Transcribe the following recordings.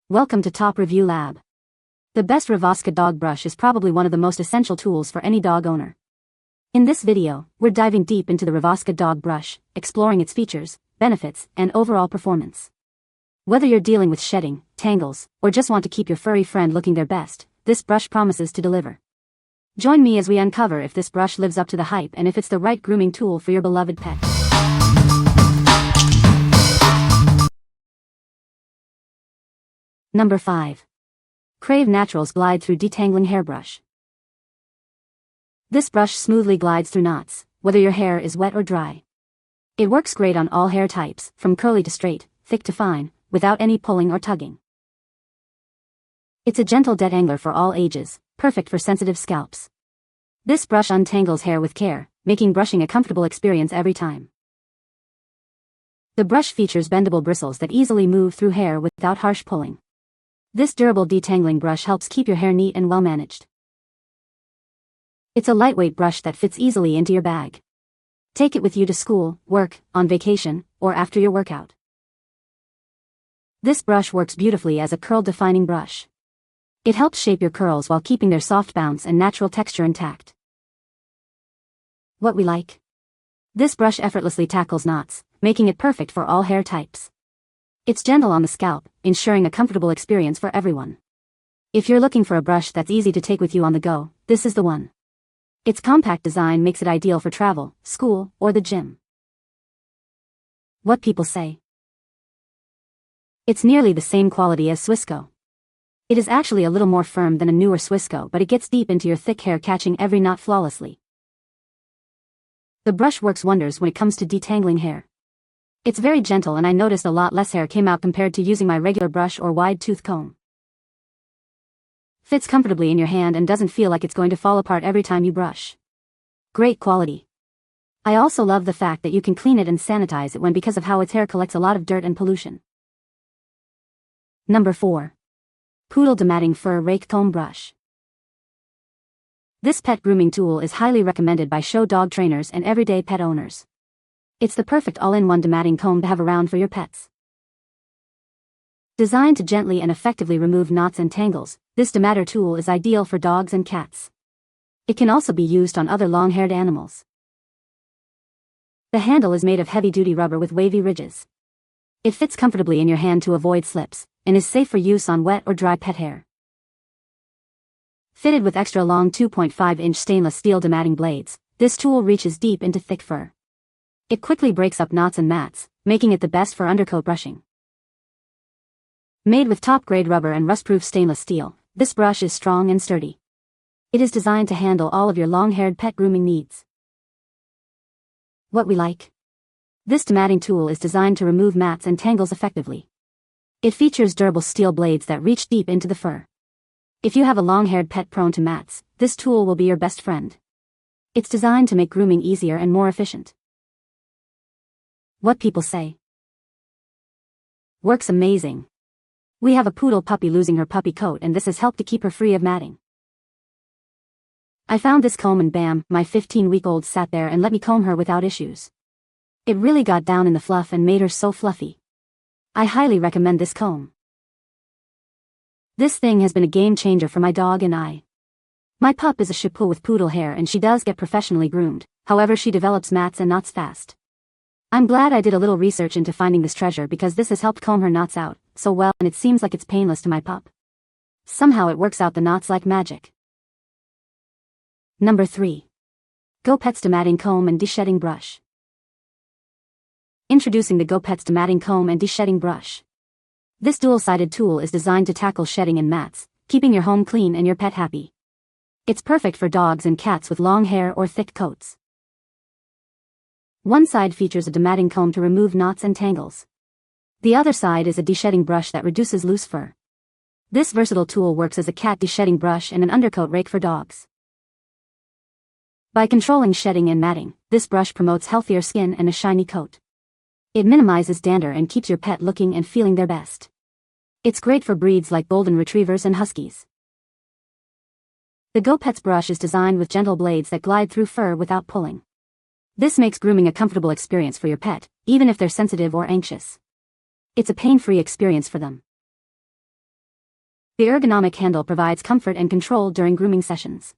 Welcome to Top Review Lab. The best Revoska Dog Brush is probably one of the most essential tools for any dog owner. In this video, we're diving deep into the Revoska Dog Brush, exploring its features, benefits, and overall performance. Whether you're dealing with shedding, tangles, or just want to keep your furry friend looking their best, this brush promises to deliver. Join me as we uncover if this brush lives up to the hype and if it's the right grooming tool for your beloved pet. Number 5. Crave Naturals Glide Through Detangling Hairbrush. This brush smoothly glides through knots, whether your hair is wet or dry. It works great on all hair types, from curly to straight, thick to fine, without any pulling or tugging. It's a gentle detangler for all ages, perfect for sensitive scalps. This brush untangles hair with care, making brushing a comfortable experience every time. The brush features bendable bristles that easily move through hair without harsh pulling. This durable detangling brush helps keep your hair neat and well managed. It's a lightweight brush that fits easily into your bag. Take it with you to school, work, on vacation, or after your workout. This brush works beautifully as a curl-defining brush. It helps shape your curls while keeping their soft bounce and natural texture intact. What we like? This brush effortlessly tackles knots, making it perfect for all hair types. It's gentle on the scalp, ensuring a comfortable experience for everyone. If you're looking for a brush that's easy to take with you on the go, this is the one. Its compact design makes it ideal for travel, school, or the gym. What people say? It's nearly the same quality as Swissco. It is actually a little more firm than a newer Swissco, but it gets deep into your thick hair, catching every knot flawlessly. The brush works wonders when it comes to detangling hair. It's very gentle, and I noticed a lot less hair came out compared to using my regular brush or wide tooth comb. Fits comfortably in your hand and doesn't feel like it's going to fall apart every time you brush. Great quality. I also love the fact that you can clean it and sanitize it because of how its hair collects a lot of dirt and pollution. Number 4. Poodle Dematting Fur Rake Comb Brush. This pet grooming tool is highly recommended by show dog trainers and everyday pet owners. It's the perfect all-in-one dematting comb to have around for your pets. Designed to gently and effectively remove knots and tangles, this dematter tool is ideal for dogs and cats. It can also be used on other long-haired animals. The handle is made of heavy-duty rubber with wavy ridges. It fits comfortably in your hand to avoid slips, and is safe for use on wet or dry pet hair. Fitted with extra long 2.5-inch stainless steel dematting blades, this tool reaches deep into thick fur. It quickly breaks up knots and mats, making it the best for undercoat brushing. Made with top-grade rubber and rust-proof stainless steel, this brush is strong and sturdy. It is designed to handle all of your long-haired pet grooming needs. What we like? This dematting tool is designed to remove mats and tangles effectively. It features durable steel blades that reach deep into the fur. If you have a long-haired pet prone to mats, this tool will be your best friend. It's designed to make grooming easier and more efficient. What people say? Works amazing. We have a poodle puppy losing her puppy coat, and this has helped to keep her free of matting. I found this comb and bam, my 15-week-old sat there and let me comb her without issues. It really got down in the fluff and made her so fluffy. I highly recommend this comb. This thing has been a game changer for my dog and I. My pup is a Shih Tzu with poodle hair, and she does get professionally groomed, however she develops mats and knots fast. I'm glad I did a little research into finding this treasure because this has helped comb her knots out so well, and it seems like it's painless to my pup. Somehow it works out the knots like magic. Number 3. GoPets Dematting Comb and Deshedding Brush. Introducing the GoPets Dematting Comb and Deshedding Brush. This dual-sided tool is designed to tackle shedding and mats, keeping your home clean and your pet happy. It's perfect for dogs and cats with long hair or thick coats. One side features a dematting comb to remove knots and tangles. The other side is a deshedding brush that reduces loose fur. This versatile tool works as a cat deshedding brush and an undercoat rake for dogs. By controlling shedding and matting, this brush promotes healthier skin and a shiny coat. It minimizes dander and keeps your pet looking and feeling their best. It's great for breeds like golden retrievers and huskies. The GoPets brush is designed with gentle blades that glide through fur without pulling. This makes grooming a comfortable experience for your pet, even if they're sensitive or anxious. It's a pain-free experience for them. The ergonomic handle provides comfort and control during grooming sessions.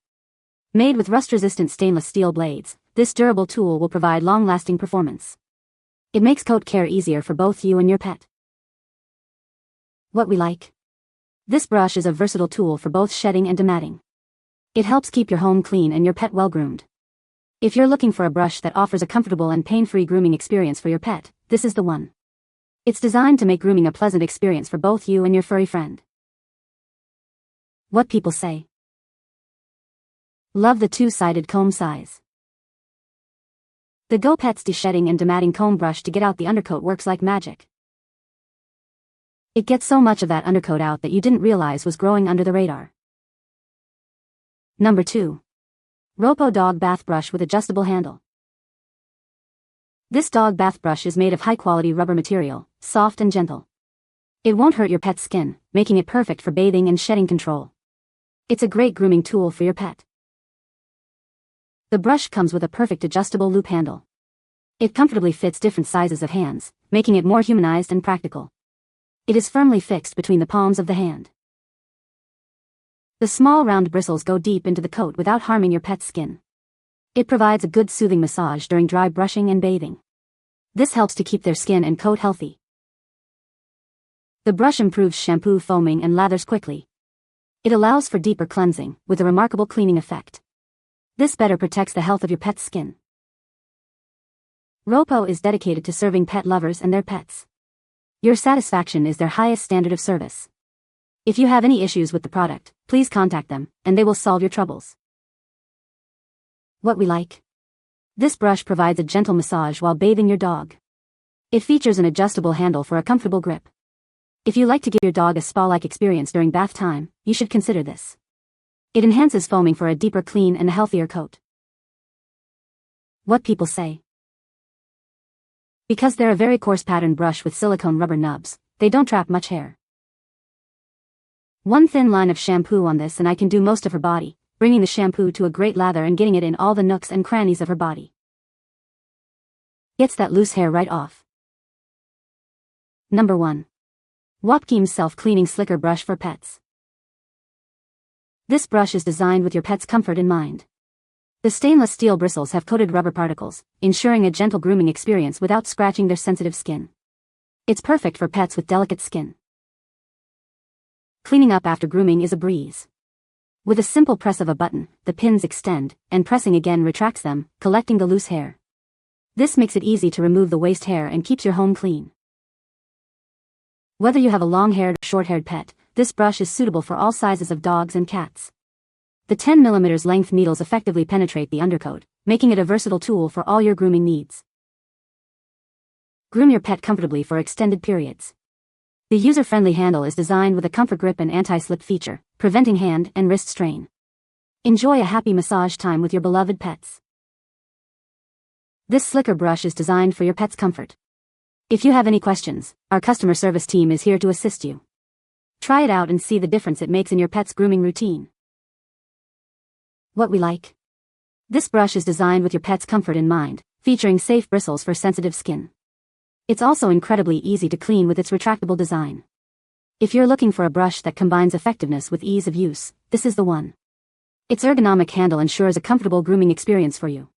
Made with rust-resistant stainless steel blades, this durable tool will provide long-lasting performance. It makes coat care easier for both you and your pet. What we like. This brush is a versatile tool for both shedding and dematting. It helps keep your home clean and your pet well-groomed. If you're looking for a brush that offers a comfortable and pain-free grooming experience for your pet, this is the one. It's designed to make grooming a pleasant experience for both you and your furry friend. What people say. Love the two-sided comb size. The GoPets Deshedding and Dematting comb brush to get out the undercoat works like magic. It gets so much of that undercoat out that you didn't realize was growing under the radar. Number 2. ROPO Dog Bath Brush with Adjustable Handle. This dog bath brush is made of high-quality rubber material, soft and gentle. It won't hurt your pet's skin, making it perfect for bathing and shedding control. It's a great grooming tool for your pet. The brush comes with a perfect adjustable loop handle. It comfortably fits different sizes of hands, making it more humanized and practical. It is firmly fixed between the palms of the hand. The small round bristles go deep into the coat without harming your pet's skin. It provides a good soothing massage during dry brushing and bathing. This helps to keep their skin and coat healthy. The brush improves shampoo foaming and lathers quickly. It allows for deeper cleansing, with a remarkable cleaning effect. This better protects the health of your pet's skin. ROPO is dedicated to serving pet lovers and their pets. Your satisfaction is their highest standard of service. If you have any issues with the product, please contact them, and they will solve your troubles. What we like. This brush provides a gentle massage while bathing your dog. It features an adjustable handle for a comfortable grip. If you like to give your dog a spa-like experience during bath time, you should consider this. It enhances foaming for a deeper clean and a healthier coat. What people say. Because they're a very coarse pattern brush with silicone rubber nubs, they don't trap much hair. One thin line of shampoo on this and I can do most of her body, bringing the shampoo to a great lather and getting it in all the nooks and crannies of her body. Gets that loose hair right off. Number 1. WOPQAEM Self-Cleaning Slicker Brush for Pets. This brush is designed with your pet's comfort in mind. The stainless steel bristles have coated rubber particles, ensuring a gentle grooming experience without scratching their sensitive skin. It's perfect for pets with delicate skin. Cleaning up after grooming is a breeze. With a simple press of a button, the pins extend, and pressing again retracts them, collecting the loose hair. This makes it easy to remove the waste hair and keeps your home clean. Whether you have a long-haired or short-haired pet, this brush is suitable for all sizes of dogs and cats. The 10 mm length needles effectively penetrate the undercoat, making it a versatile tool for all your grooming needs. Groom your pet comfortably for extended periods. The user-friendly handle is designed with a comfort grip and anti-slip feature, preventing hand and wrist strain. Enjoy a happy massage time with your beloved pets. This slicker brush is designed for your pet's comfort. If you have any questions, our customer service team is here to assist you. Try it out and see the difference it makes in your pet's grooming routine. What we like. This brush is designed with your pet's comfort in mind, featuring safe bristles for sensitive skin. It's also incredibly easy to clean with its retractable design. If you're looking for a brush that combines effectiveness with ease of use, this is the one. Its ergonomic handle ensures a comfortable grooming experience for you.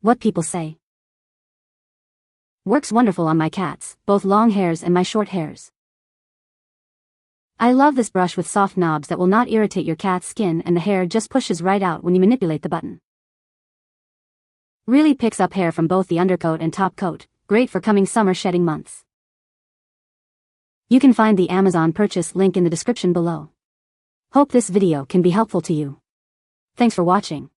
What people say. Works wonderful on my cats, both long hairs and my short hairs. I love this brush with soft knobs that will not irritate your cat's skin and the hair just pushes right out when you manipulate the button. Really picks up hair from both the undercoat and top coat, great for coming summer shedding months. You can find the Amazon purchase link in the description below. Hope this video can be helpful to you. Thanks for watching.